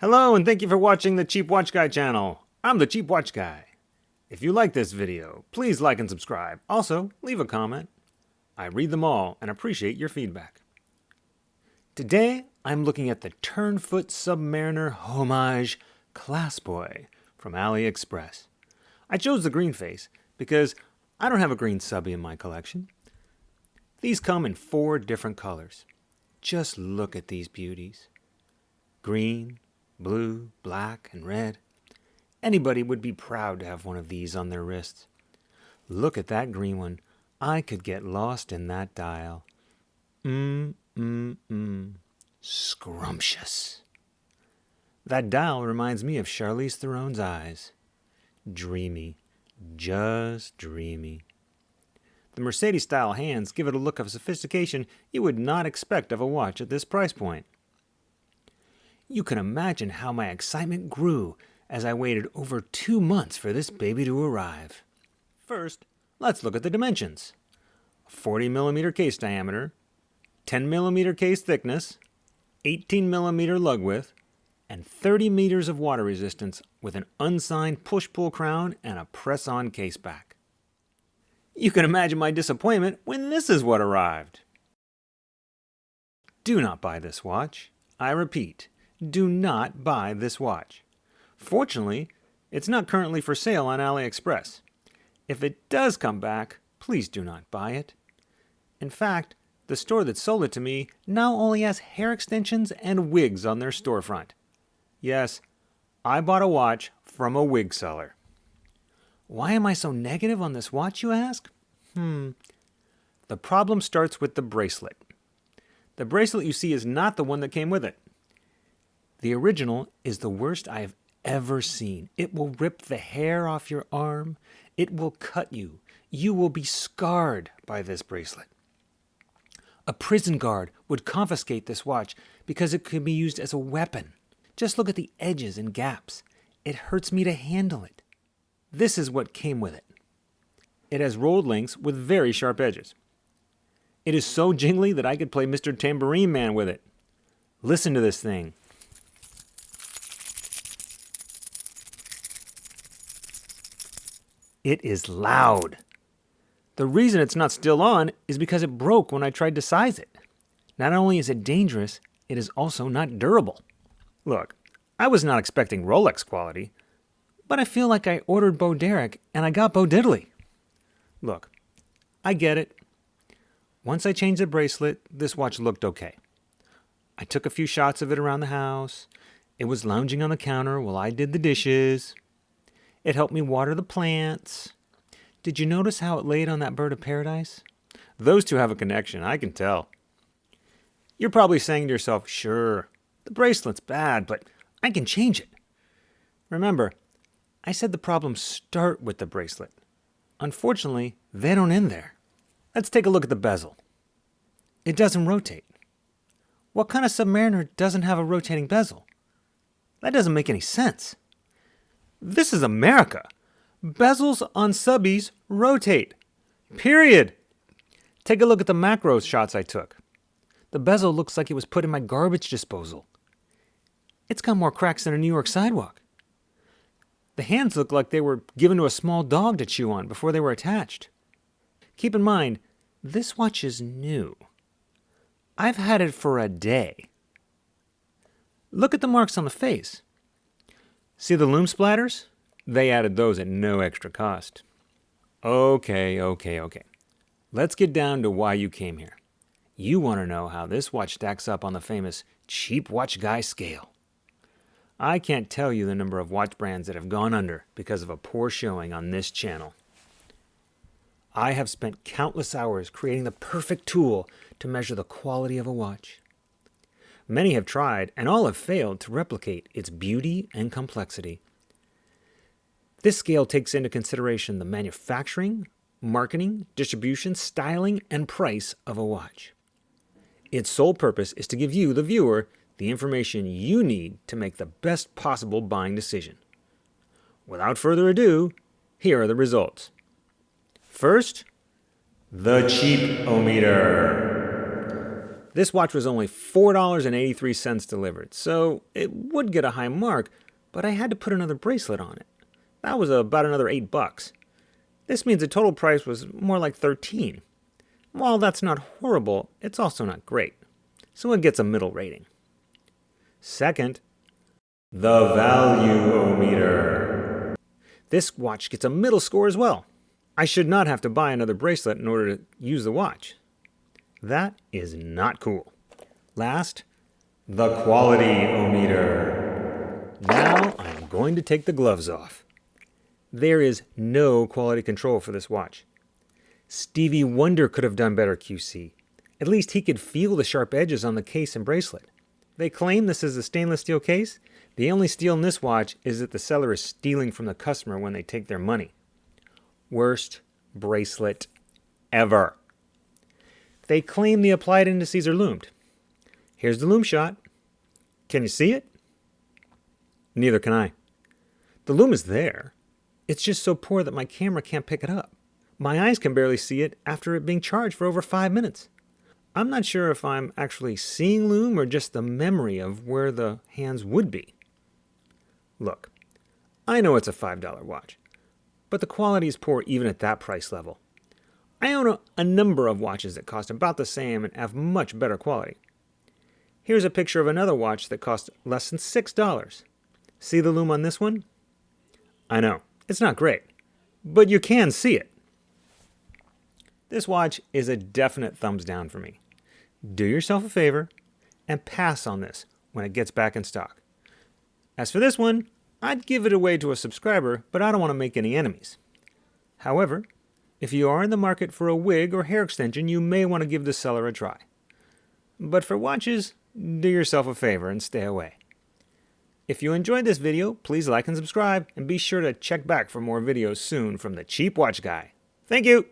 Hello and thank you for watching the Cheap Watch Guy channel. I'm the Cheap Watch Guy. If you like this video, please like and subscribe. Also, leave a comment. I read them all and appreciate your feedback. Today, I'm looking at the Turnfoot Submariner Homage Class Boy from AliExpress. I chose the green face because I don't have a green subby in my collection. These come in 4 different colors. Just look at these beauties. Green, blue, black, and red. Anybody would be proud to have one of these on their wrists. Look at that green one. I could get lost in that dial. Scrumptious. That dial reminds me of Charlize Theron's eyes. Dreamy. Just dreamy. The Mercedes-style hands give it a look of sophistication you would not expect of a watch at this price point. You can imagine how my excitement grew as I waited over 2 months for this baby to arrive. First, let's look at the dimensions. 40mm case diameter, 10mm case thickness, 18mm lug width, and 30 meters of water resistance with an unsigned push-pull crown and a press-on case back. You can imagine my disappointment when this is what arrived. Do not buy this watch. I repeat, do not buy this watch. Fortunately, it's not currently for sale on AliExpress. If it does come back, please do not buy it. In fact, the store that sold it to me now only has hair extensions and wigs on their storefront. Yes, I bought a watch from a wig seller. Why am I so negative on this watch, you ask? The problem starts with the bracelet. The bracelet you see is not the one that came with it. The original is the worst I have ever seen. It will rip the hair off your arm. It will cut you. You will be scarred by this bracelet. A prison guard would confiscate this watch because it could be used as a weapon. Just look at the edges and gaps. It hurts me to handle it. This is what came with it. It has rolled links with very sharp edges. It is so jingly that I could play Mr. Tambourine Man with it. Listen to this thing. It is loud. The reason it's not still on is because it broke when I tried to size it. Not only is it dangerous, it is also not durable. Look, I was not expecting Rolex quality, but I feel like I ordered Bo Derek and I got Bo Diddley. Look, I get it. Once I changed the bracelet, this watch looked okay. I took a few shots of it around the house. It was lounging on the counter while I did the dishes. It helped me water the plants. Did you notice how it laid on that bird of paradise? Those two have a connection, I can tell. You're probably saying to yourself, sure, the bracelet's bad, but I can change it. Remember, I said the problems start with the bracelet. Unfortunately, they don't end there. Let's take a look at the bezel. It doesn't rotate. What kind of Submariner doesn't have a rotating bezel? That doesn't make any sense. This is America. Bezels on subbies rotate. Period. Take a look at the macro shots I took. The bezel looks like it was put in my garbage disposal. It's got more cracks than a New York sidewalk. The hands look like they were given to a small dog to chew on before they were attached. Keep in mind, this watch is new. I've had it for a day. Look at the marks on the face. See the lume splatters? They added those at no extra cost. Okay. Let's get down to why you came here. You want to know how this watch stacks up on the famous Cheap Watch Guy scale. I can't tell you the number of watch brands that have gone under because of a poor showing on this channel. I have spent countless hours creating the perfect tool to measure the quality of a watch. Many have tried, and all have failed to replicate its beauty and complexity. This scale takes into consideration the manufacturing, marketing, distribution, styling, and price of a watch. Its sole purpose is to give you, the viewer, the information you need to make the best possible buying decision. Without further ado, here are the results. First, the Cheap-O-Meter. This watch was only $4.83 delivered, so it would get a high mark, but I had to put another bracelet on it. That was about another $8. This means the total price was more like $13. While that's not horrible, it's also not great, so it gets a middle rating. Second, the value-o-meter. This watch gets a middle score as well. I should not have to buy another bracelet in order to use the watch. That is not cool. Last, the quality-o-meter. Now I'm going to take the gloves off. There is no quality control for this watch. Stevie Wonder could have done better QC. At least he could feel the sharp edges on the case and bracelet. They claim this is a stainless steel case. The only steel in this watch is that the seller is stealing from the customer when they take their money. Worst bracelet ever. They claim the applied indices are loomed. Here's the loom shot. Can you see it? Neither can I. The loom is there. It's just so poor that my camera can't pick it up. My eyes can barely see it after it being charged for over 5 minutes. I'm not sure if I'm actually seeing loom or just the memory of where the hands would be. Look, I know it's a $5 watch, but the quality is poor even at that price level. I own a number of watches that cost about the same and have much better quality. Here's a picture of another watch that cost less than $6. See the loom on this one? I know, it's not great, but you can see it. This watch is a definite thumbs down for me. Do yourself a favor and pass on this when it gets back in stock. As for this one, I'd give it away to a subscriber, but I don't want to make any enemies. However, if you are in the market for a wig or hair extension, you may want to give the seller a try. But for watches, do yourself a favor and stay away. If you enjoyed this video, please like and subscribe, and be sure to check back for more videos soon from the Cheap Watch Guy. Thank you!